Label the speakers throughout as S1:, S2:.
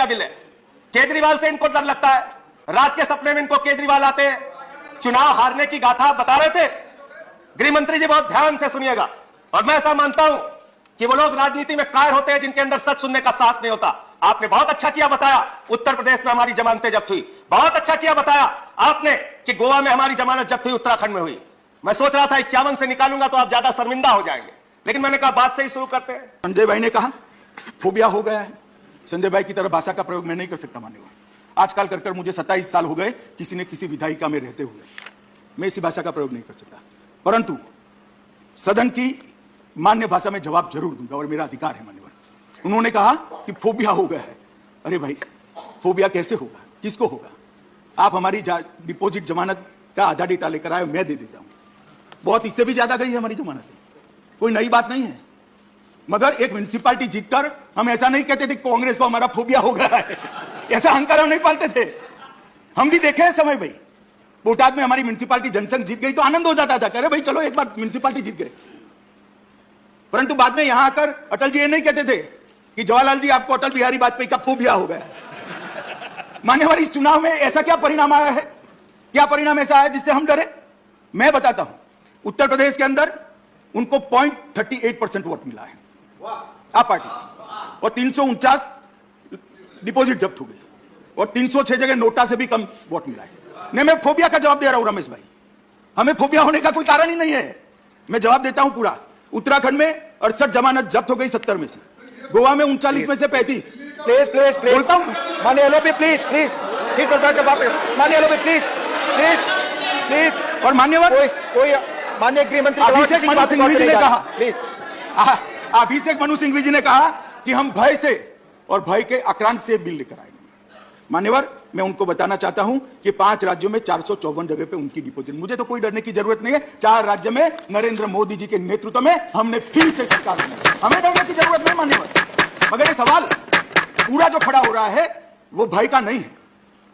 S1: क्या बिल है? केजरीवाल से इनको डर लगता है। रात के सपने में इनको केजरीवाल आते हैं। चुनाव हारने की गाथा बता रहे थे। गृह मंत्री जी बहुत ध्यान से सुनिएगा। और मैं ऐसा मानता हूं कि वो लोग राजनीति में कायर होते हैं जिनके अंदर सच सुनने का साहस नहीं होता। आपने बहुत अच्छा किया बताया उत्तर प्रदेश में हमारी जमानतें जब्त हुई। बहुत अच्छा किया बताया आपने कि गोवा में हमारी जमानत जब्त हुई, उत्तराखंड में हुई। मैं सोच रहा था 51 से निकालूंगा तो आप ज्यादा शर्मिंदा हो जाएंगे, लेकिन मैंने कहा बात से ही शुरू करते हैं।
S2: संजय भाई ने कहा फोबिया हो गया है। संजय भाई की तरह भाषा का प्रयोग मैं नहीं कर सकता मान्यवर। आजकल कर मुझे 27 साल हो गए किसी ने किसी विधायिका में रहते हुए। मैं इसी भाषा का प्रयोग नहीं कर सकता, परंतु सदन की मान्य भाषा में जवाब जरूर दूंगा और मेरा अधिकार है मान्यवर। उन्होंने कहा कि फोबिया हो गया है। अरे भाई, फोबिया कैसे होगा, किसको होगा? आप हमारी डिपॉजिट जमानत का आधा डेटा लेकर आए, मैं दे देता हूं। बहुत इससे भी ज्यादा गई है हमारी जमानत, कोई नई बात नहीं है। मगर एक म्युनिसिपैलिटी जीतकर हम ऐसा नहीं कहते थे कांग्रेस को हमारा फोबिया हो गया है, ऐसा अहंकार हम नहीं पालते थे। हम भी देखे हैं समय भाई, बोटाद में हमारी म्युनिसिपैलिटी जनसंघ जीत गई तो आनंद हो जाता था, कह रहे भाई चलो एक बार म्युनिसिपैलिटी जीत गए। परंतु बाद में यहां आकर अटल जी ये नहीं कहते थे कि जवाहरलाल जी आपको अटल बिहारी वाजपेयी का फोबिया हो गया। मान्यवर, इस चुनाव में ऐसा क्या परिणाम आया है, क्या परिणाम ऐसा आया जिससे हम डरे? मैं बताता हूं। उत्तर प्रदेश के अंदर उनको 0.38% वोट मिला है आप पार्टी, और 349 डिपॉजिट जब्त हो गई, और 306 जगह नोटा से भी कम वोट मिला है। नहीं, मैं फोबिया का जवाब दे रहा हूं रमेश भाई, हमें फोबिया होने का कोई कारण ही नहीं है। मैं जवाब देता हूं पूरा। उत्तराखंड में 68 जमानत जब्त हो गई 70 में से, गोवा में 39 में से 35।
S3: प्लीज प्लीज प्लीज
S2: बोलता हूं
S3: माननीय एलओपी, प्लीज प्लीज सीट पर बैठ कर माननीय एलओपी, प्लीज प्लीज प्लीज।
S2: और मान्यवर,
S3: कोई माननीय गृह मंत्री
S2: अभिषेक मनु सिंघवी जी ने कहा,
S3: प्लीज
S2: अभिषेक मनु सिंघवी जी ने कहा कि हम भय से और भय के आक्रांत से बिल लेकर आएंगे। मान्यवर, मैं उनको बताना चाहता हूं कि 5 राज्यों में 454 जगह पे उनकी डिपॉजिट। मुझे तो कोई डरने की जरूरत नहीं है। 4 राज्य में नरेंद्र मोदी जी के नेतृत्व में हमने फिर से सरकार बनाई, हमें डरने की जरूरत नहीं मान्यवर। मगर ये सवाल पूरा जो खड़ा हो रहा है वो भय का नहीं है।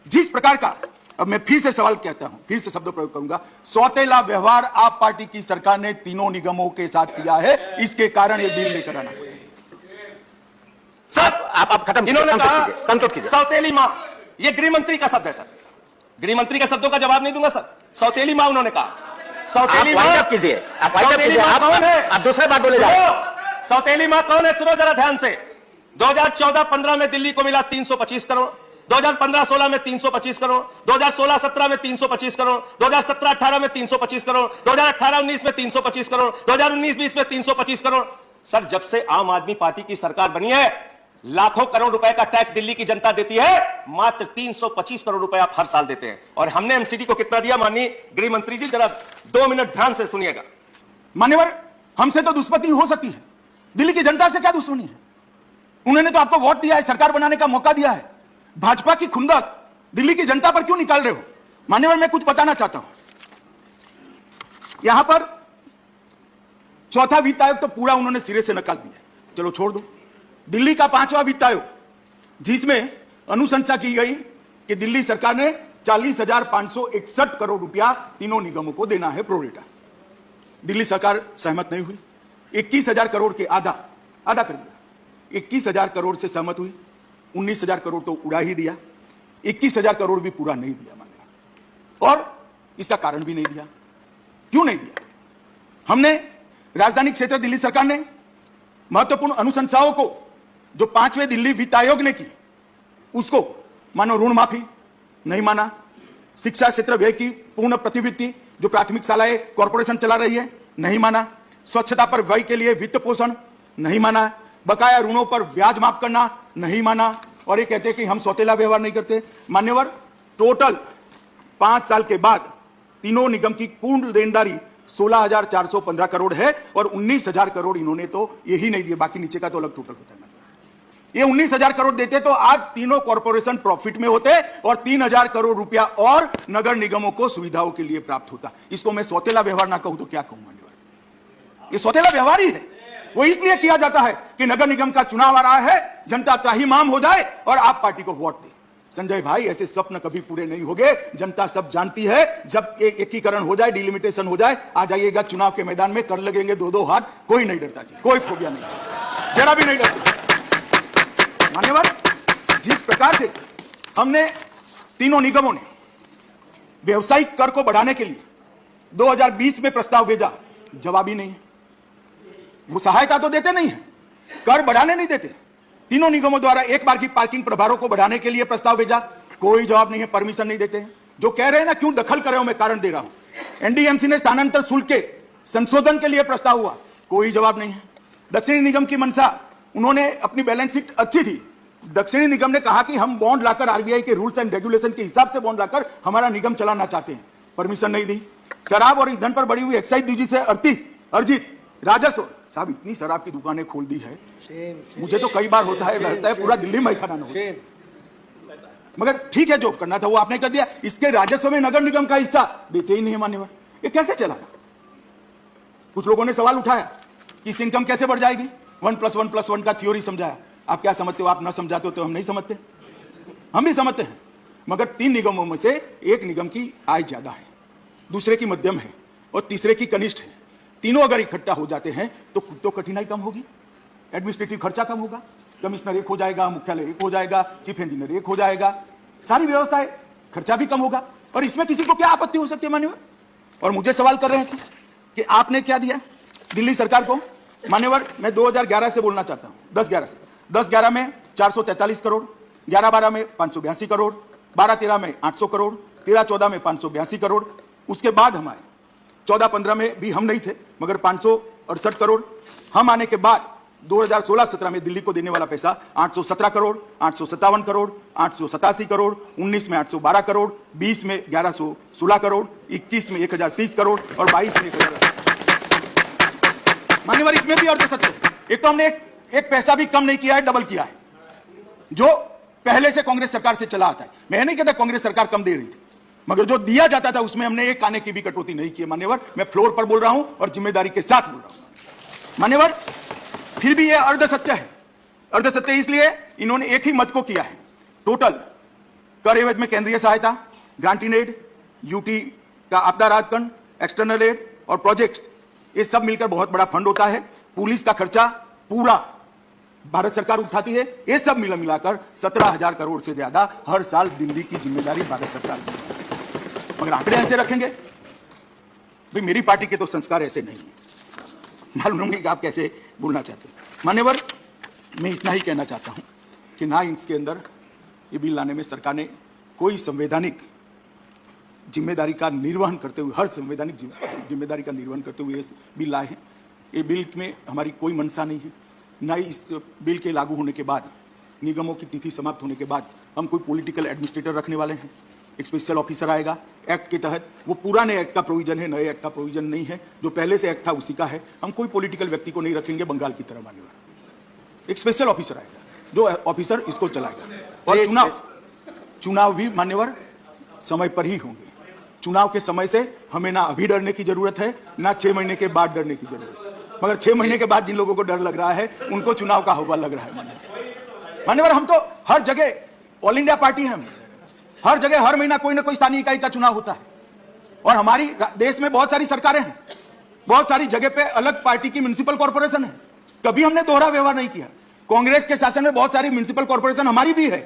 S2: जिस प्रकार का, अब मैं फिर से सवाल कहता हूं, फिर से शब्द प्रयोग करूंगा, सौतेला व्यवहार आप पार्टी की सरकार ने तीनों निगमों के साथ किया है, इसके कारण ये बिल लेकर आना पड़ेगा।
S1: सर आप खत्म, इन्होंने कहा सौतेली मां, ये गृह मंत्री का शब्द है सर। गृह मंत्री के शब्दों का जवाब नहीं दूंगा सर। सौतेली मां उन्होंने कहा। सौतेली मां कीजिए, सौतेली मां कौन है? आप दूसरे बात बोले जाए। सौतेली मां कौन है सुनो जरा ध्यान से। 2014-15 में दिल्ली को मिला 325 करोड़, 2015-16 में 325 करोड़, 2016-17 में 325 करोड़, 2017-18 में 325 करोड़, 2018-19 में 325 करोड़, 2019-20 में 325 करोड़। सर, जब से आम आदमी पार्टी की सरकार बनी है, लाखों करोड़ रुपए का टैक्स दिल्ली की जनता देती है, मात्र 325 करोड़ रुपए आप हर साल देते हैं। और हमने एमसीडी को कितना दिया माननीय गृह मंत्री जी, जरा 2 मिनट ध्यान से सुनिएगा।
S2: मान्यवर, हमसे तो दुश्मनी हो सकती है, दिल्ली की जनता से क्या दुश्मनी है? उन्होंने तो आपको वोट दिया है, सरकार बनाने का मौका दिया है। भाजपा की खुंदक दिल्ली की जनता पर क्यों निकाल रहे हो? मान्यवर, मैं कुछ बताना चाहता हूं। यहां पर चौथा वित्त आयोग तो पूरा उन्होंने सिरे से नकाल दिया, चलो छोड़ दो। दिल्ली का 5वां वित्त आयोग, जिसमें अनुशंसा की गई कि दिल्ली सरकार ने 40,561 करोड़ रुपया तीनों निगमों को देना है प्रोरेटा। दिल्ली सरकार सहमत नहीं हुई। 21,000 करोड़ के आधा कर दिया। 21,000 करोड़ से सहमत हुई, 19,000 करोड़ तो उड़ा ही दिया, 21,000 करोड़ भी पूरा नहीं दिया मान्यवर। और इसका कारण भी नहीं दिया। क्यों नहीं दिया? हमने राजधानी क्षेत्र दिल्ली सरकार ने महत्वपूर्ण अनुशंसाओं को जो 5वें दिल्ली वित्त आयोग ने की, उसको मानो ऋण माफी नहीं माना, शिक्षा क्षेत्र व्यय की पूर्ण प्रतिवृत्ति जो प्राथमिक शालाएं कॉर्पोरेशन चला रही है नहीं माना, स्वच्छता पर व्यय के लिए वित्त पोषण नहीं माना, बकाया ऋणों पर ब्याज माफ करना नहीं माना, और ये कहते हैं कि हम सौतेला व्यवहार नहीं करते। मान्यवर, टोटल 5 साल के बाद तीनों निगम की कुल देनदारी 16,415 करोड़ है, और 19,000 करोड़ इन्होंने तो यही नहीं दिए, बाकी नीचे का तो अलग टोटल होता है। ये 19,000 करोड़ देते तो आज तीनों कॉर्पोरेशन प्रॉफिट में होते और 3,000 करोड़ रुपया और नगर निगमों को सुविधाओं के लिए प्राप्त होता। इसको मैं सौतेला व्यवहार ना कहूं तो क्या कहूं मान्यवर? ये सौतेला व्यवहार ही है। वो इसलिए किया जाता है कि नगर निगम का चुनाव आ रहा है, जनता त्राहिमाम हो जाए और आप पार्टी को वोट दे। संजय भाई, ऐसे स्वप्न कभी पूरे नहीं होंगे। जनता सब जानती है, जब एकीकरण हो जाए, डिलिमिटेशन हो जाए, आ जाइएगा चुनाव के मैदान में, कर लगेंगे 2-2 हाथ, कोई नहीं डरता जी, कोई फोबिया नहीं, जरा भी नहीं डरता मान्यवर। जिस प्रकार से हमने तीनों निगमों ने व्यवसायिक कर को बढ़ाने के लिए 2020 में प्रस्ताव भेजा, जवाब ही नहीं। वो सहायता तो देते नहीं है, कर बढ़ाने नहीं देते। तीनों निगमों द्वारा एक बार की पार्किंग प्रभारों को बढ़ाने के लिए प्रस्ताव भेजा, कोई जवाब नहीं है, परमिशन नहीं देते हैं। जो कह रहे हैं ना क्यों दखल कर रहे हो, मैं कारण दे रहा हूं। एनडीएमसी ने स्थानांतर शुल्क के संशोधन के लिए प्रस्ताव हुआ, कोई जवाब नहीं है। दक्षिणी निगम की मंशा, उन्होंने अपनी बैलेंस शीट अच्छी थी, दक्षिणी निगम ने कहा कि हम बॉन्ड लाकर आरबीआई के रूल्स एंड रेगुलेशन के हिसाब से बॉन्ड लाकर हमारा निगम चलाना चाहते हैं, परमिशन नहीं दी। शराब और ईंधन पर बढ़ी हुई एक्साइज ड्यूटी से अर्जित राजस्व, साहब इतनी शराब की दुकानें खोल दी है, मुझे तो कई बार होता है, रहता है पूरा दिल्ली में खड़ा न, मगर ठीक है जो करना था वो आपने कर दिया। इसके राजस्व में नगर निगम का हिस्सा देते ही नहीं है मान्यवर, ये कैसे चलाना। कुछ लोगों ने सवाल उठाया कि इस इनकम कैसे बढ़ जाएगी, 1+1+1 का थ्योरी समझाया। आप क्या समझते हो, आप ना समझाते हो तो हम नहीं समझते, हम भी समझते हैं। मगर 3 निगमों में से एक निगम की आय ज्यादा है, दूसरे की मध्यम है और तीसरे की कनिष्ठ है। तीनों अगर इकट्ठा हो जाते हैं तो कठिनाई कम होगी, एडमिनिस्ट्रेटिव खर्चा कम होगा, कमिश्नर एक हो जाएगा, मुख्यालय एक हो जाएगा, चीफ इंजीनियर एक हो जाएगा, सारी व्यवस्थाएं, खर्चा भी कम होगा। और इसमें किसी को क्या आपत्ति हो सकती है मान्यवर। और मुझे सवाल कर रहे थे कि आपने क्या दिया दिल्ली सरकार को। मान्यवर मैं 2011 से बोलना चाहता हूं, 10-11 से। 10-11 में 443 करोड़, 11-12 में 582 करोड़, 12-13 में 800 करोड़, 13-14 में 582 करोड़। उसके बाद हम आए 14-15 में भी हम नहीं थे, मगर 568 करोड़। हम आने के बाद 2016-17 में दिल्ली को देने वाला पैसा 817 करोड़, 857 करोड़, 887 करोड़, 19 में 812 करोड़, 20 में 1116 करोड़, 21 में 1030 करोड़ और 22 में 1000। मान्यवर इसमें भी अर्धसत्य है। एक तो हमने एक पैसा भी कम नहीं किया है, डबल किया है, जो पहले से कांग्रेस सरकार से चला आता है। मैं नहीं कहता कांग्रेस सरकार कम दे रही थी, मगर जो दिया जाता था उसमें हमने एक आने की भी कटौती नहीं की है मान्यवर। मैं फ्लोर पर बोल रहा हूं और जिम्मेदारी के साथ बोल रहा हूं मान्यवर। फिर भी यह अर्धसत्य है। अर्धसत्य इसलिए इन्होंने एक ही मत को किया है। टोटल कर एवज में केंद्रीय सहायता, ग्रांट इन एड, यूटी का आपदा राहत फंड, एक्सटर्नल एड और प्रोजेक्ट्स, ये सब मिलकर बहुत बड़ा फंड होता है। पुलिस का खर्चा पूरा भारत सरकार उठाती है। ये सब मिलाकर 17,000 करोड़ से ज्यादा हर साल दिल्ली की जिम्मेदारी भारत सरकार की। मगर आंकड़े ऐसे रखेंगे भाई, मेरी पार्टी के तो संस्कार ऐसे नहीं है, मालूम नहीं कि आप कैसे बोलना चाहते हैं मान्यवर। मैं इतना ही कहना चाहता हूं कि ना इसके अंदर ये बिल लाने में सरकार ने कोई संवैधानिक जिम्मेदारी का निर्वहन करते हुए, हर संवैधानिक जिम्मेदारी का निर्वहन करते हुए ये बिल लाए हैं। ये बिल में हमारी कोई मंशा नहीं है, ना ही इस बिल के लागू होने के बाद, निगमों की तिथि समाप्त होने के बाद हम कोई पॉलिटिकल एडमिनिस्ट्रेटर रखने वाले हैं। एक स्पेशल ऑफिसर आएगा एक्ट के तहत, वो पुराने एक्ट का प्रोविजन है, नए एक्ट का प्रोविजन नहीं है। जो पहले से एक्ट था उसी का है। हम कोई पॉलिटिकल व्यक्ति को नहीं रखेंगे बंगाल की तरह मान्यवर। एक स्पेशल ऑफिसर आएगा जो ऑफिसर इसको चलाएगा। और चुनाव भी मान्यवर समय पर ही होंगे। चुनाव के समय से हमें ना अभी डरने की जरूरत है, ना 6 महीने के बाद डरने की जरूरत है। मगर 6 महीने के बाद जिन लोगों को डर लग रहा है उनको चुनाव का हवा लग रहा है मान्यवर। हम तो हर जगह ऑल इंडिया पार्टी है, हम हर जगह हर महीना कोई ना कोई स्थानीय इकाई का चुनाव होता है। और हमारी देश में बहुत सारी सरकारें हैं, बहुत सारी जगह पे अलग पार्टी की म्युनिसिपल कॉर्पोरेशन है। कभी हमने दोहरा व्यवहार नहीं किया। कांग्रेस के शासन में बहुत सारी म्युनिसिपल कॉर्पोरेशन हमारी भी है,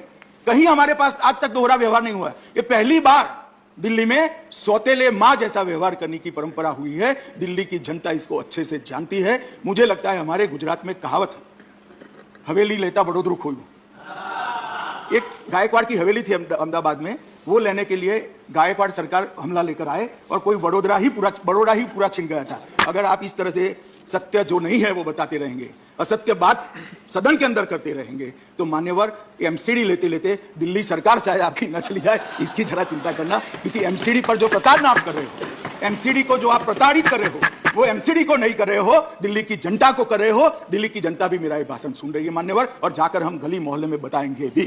S2: कहीं हमारे पास आज तक दोहरा व्यवहार नहीं हुआ है। ये पहली बार दिल्ली में सौतेले मां जैसा व्यवहार करने की परंपरा हुई है। दिल्ली की जनता इसको अच्छे से जानती है। मुझे लगता है हमारे गुजरात में कहावत है, हवेली लेता बड़ोदरू खोलू। एक गायकवाड़ की हवेली थी अहमदाबाद में, वो लेने के लिए गायकवाड़ सरकार हमला लेकर आए और कोई बड़ोदरा ही पूरा छिन गया था। अगर आप इस तरह से सत्य जो नहीं है वो बताते रहेंगे, असत्य बात सदन के अंदर करते रहेंगे, तो मान्यवर एमसीडी लेते लेते दिल्ली सरकार शायद आपकी न चली जाए, इसकी जरा चिंता करना। क्योंकि एमसीडी पर जो प्रताड़ना आप कर रहे हो, एमसीडी को जो आप प्रताड़ित कर रहे हो, वो एमसीडी को नहीं कर रहे हो, दिल्ली की जनता को कर रहे हो। दिल्ली की जनता भी मेरा ये भाषण सुन रही है मान्यवर, और जाकर हम गली मोहल्ले में बताएंगे भी।